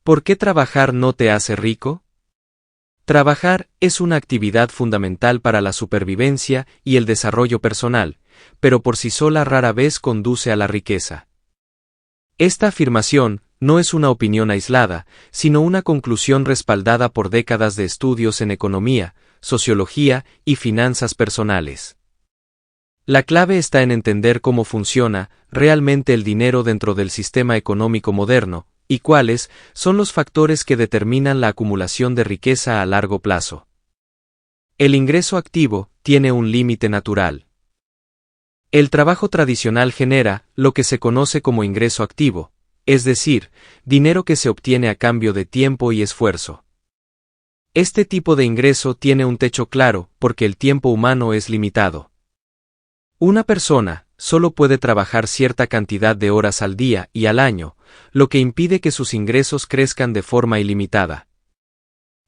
¿Por qué trabajar no te hace rico? Trabajar es una actividad fundamental para la supervivencia y el desarrollo personal, pero por sí sola rara vez conduce a la riqueza. Esta afirmación no es una opinión aislada, sino una conclusión respaldada por décadas de estudios en economía, sociología y finanzas personales. La clave está en entender cómo funciona realmente el dinero dentro del sistema económico moderno, y cuáles son los factores que determinan la acumulación de riqueza a largo plazo. El ingreso activo tiene un límite natural. El trabajo tradicional genera lo que se conoce como ingreso activo, es decir, dinero que se obtiene a cambio de tiempo y esfuerzo. Este tipo de ingreso tiene un techo claro porque el tiempo humano es limitado. Una persona solo puede trabajar cierta cantidad de horas al día y al año, lo que impide que sus ingresos crezcan de forma ilimitada.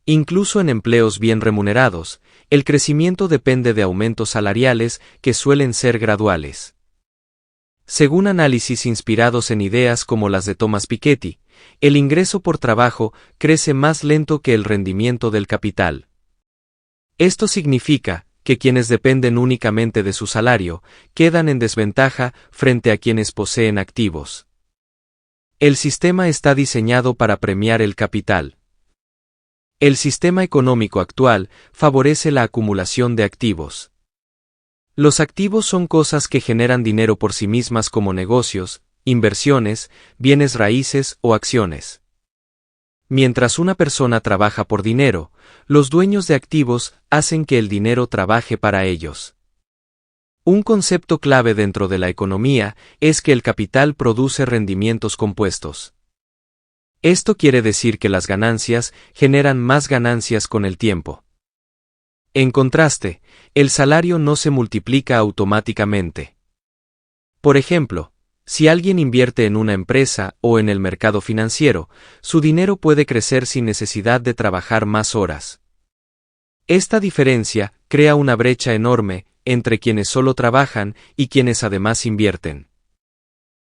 Incluso en empleos bien remunerados, el crecimiento depende de aumentos salariales que suelen ser graduales. Según análisis inspirados en ideas como las de Thomas Piketty, el ingreso por trabajo crece más lento que el rendimiento del capital. Esto significa que quienes dependen únicamente de su salario quedan en desventaja frente a quienes poseen activos. El sistema está diseñado para premiar el capital. El sistema económico actual favorece la acumulación de activos. Los activos son cosas que generan dinero por sí mismas como negocios, inversiones, bienes raíces o acciones. Mientras una persona trabaja por dinero, los dueños de activos hacen que el dinero trabaje para ellos. Un concepto clave dentro de la economía es que el capital produce rendimientos compuestos. Esto quiere decir que las ganancias generan más ganancias con el tiempo. En contraste, el salario no se multiplica automáticamente. Por ejemplo, si alguien invierte en una empresa o en el mercado financiero, su dinero puede crecer sin necesidad de trabajar más horas. Esta diferencia crea una brecha enorme entre quienes solo trabajan y quienes además invierten.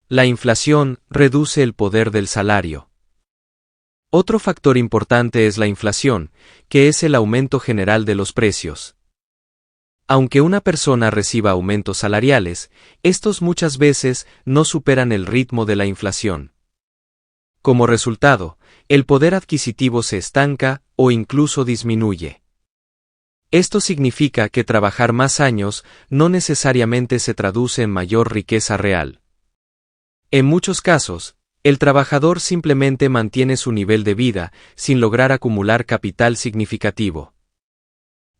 La inflación reduce el poder del salario. Otro factor importante es la inflación, que es el aumento general de los precios. Aunque una persona reciba aumentos salariales, estos muchas veces no superan el ritmo de la inflación. Como resultado, el poder adquisitivo se estanca o incluso disminuye. Esto significa que trabajar más años no necesariamente se traduce en mayor riqueza real. En muchos casos, el trabajador simplemente mantiene su nivel de vida sin lograr acumular capital significativo.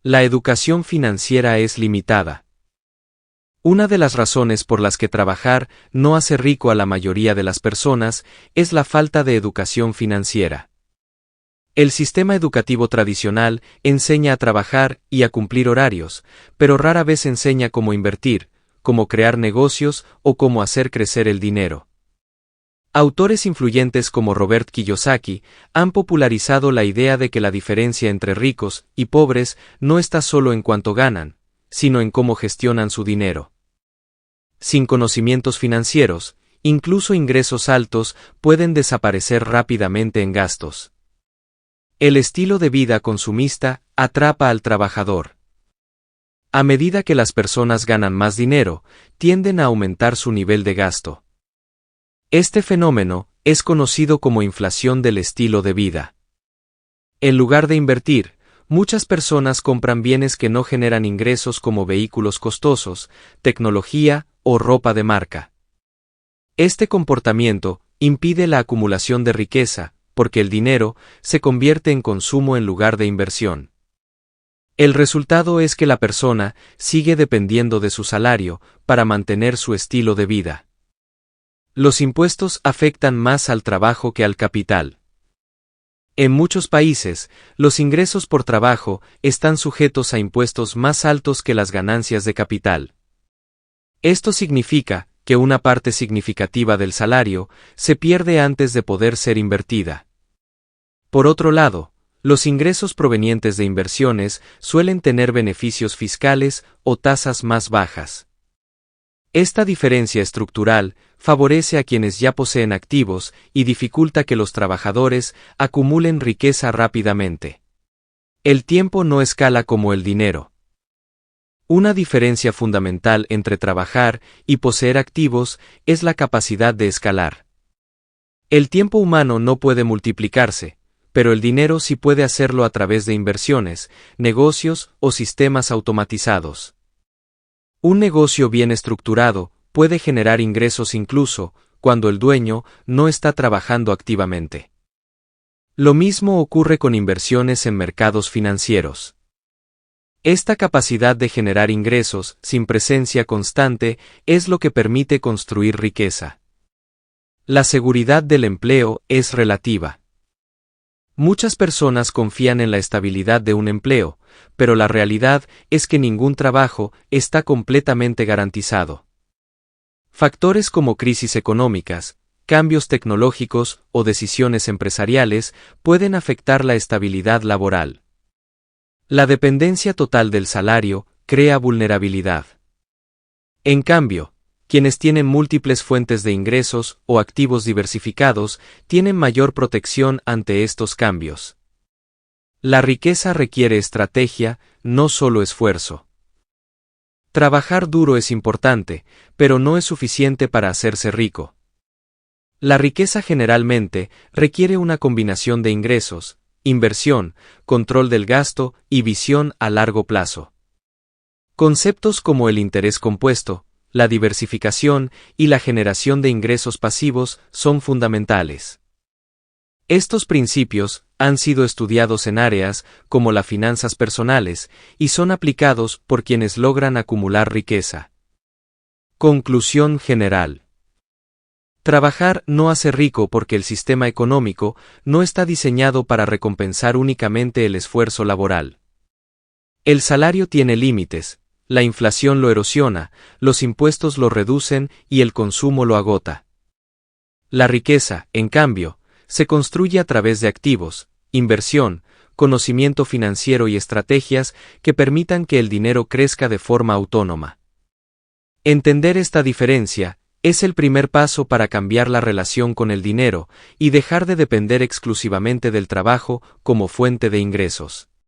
La educación financiera es limitada. Una de las razones por las que trabajar no hace rico a la mayoría de las personas es la falta de educación financiera. El sistema educativo tradicional enseña a trabajar y a cumplir horarios, pero rara vez enseña cómo invertir, cómo crear negocios o cómo hacer crecer el dinero. Autores influyentes como Robert Kiyosaki han popularizado la idea de que la diferencia entre ricos y pobres no está solo en cuánto ganan, sino en cómo gestionan su dinero. Sin conocimientos financieros, incluso ingresos altos pueden desaparecer rápidamente en gastos. El estilo de vida consumista atrapa al trabajador. A medida que las personas ganan más dinero, tienden a aumentar su nivel de gasto. Este fenómeno es conocido como inflación del estilo de vida. En lugar de invertir, muchas personas compran bienes que no generan ingresos como vehículos costosos, tecnología o ropa de marca. Este comportamiento impide la acumulación de riqueza, porque el dinero se convierte en consumo en lugar de inversión. El resultado es que la persona sigue dependiendo de su salario para mantener su estilo de vida. Los impuestos afectan más al trabajo que al capital. En muchos países, los ingresos por trabajo están sujetos a impuestos más altos que las ganancias de capital. Esto significa que una parte significativa del salario se pierde antes de poder ser invertida. Por otro lado, los ingresos provenientes de inversiones suelen tener beneficios fiscales o tasas más bajas. Esta diferencia estructural favorece a quienes ya poseen activos y dificulta que los trabajadores acumulen riqueza rápidamente. El tiempo no escala como el dinero. Una diferencia fundamental entre trabajar y poseer activos es la capacidad de escalar. El tiempo humano no puede multiplicarse, pero el dinero sí puede hacerlo a través de inversiones, negocios o sistemas automatizados. Un negocio bien estructurado puede generar ingresos incluso cuando el dueño no está trabajando activamente. Lo mismo ocurre con inversiones en mercados financieros. Esta capacidad de generar ingresos sin presencia constante es lo que permite construir riqueza. La seguridad del empleo es relativa. Muchas personas confían en la estabilidad de un empleo, pero la realidad es que ningún trabajo está completamente garantizado. Factores como crisis económicas, cambios tecnológicos o decisiones empresariales pueden afectar la estabilidad laboral. La dependencia total del salario crea vulnerabilidad. En cambio, quienes tienen múltiples fuentes de ingresos o activos diversificados tienen mayor protección ante estos cambios. La riqueza requiere estrategia, no solo esfuerzo. Trabajar duro es importante, pero no es suficiente para hacerse rico. La riqueza generalmente requiere una combinación de ingresos, inversión, control del gasto y visión a largo plazo. Conceptos como el interés compuesto, la diversificación y la generación de ingresos pasivos son fundamentales. Estos principios han sido estudiados en áreas como las finanzas personales y son aplicados por quienes logran acumular riqueza. Conclusión general. Trabajar no hace rico porque el sistema económico no está diseñado para recompensar únicamente el esfuerzo laboral. El salario tiene límites, la inflación lo erosiona, los impuestos lo reducen y el consumo lo agota. La riqueza, en cambio, se construye a través de activos, inversión, conocimiento financiero y estrategias que permitan que el dinero crezca de forma autónoma. Entender esta diferencia es el primer paso para cambiar la relación con el dinero y dejar de depender exclusivamente del trabajo como fuente de ingresos.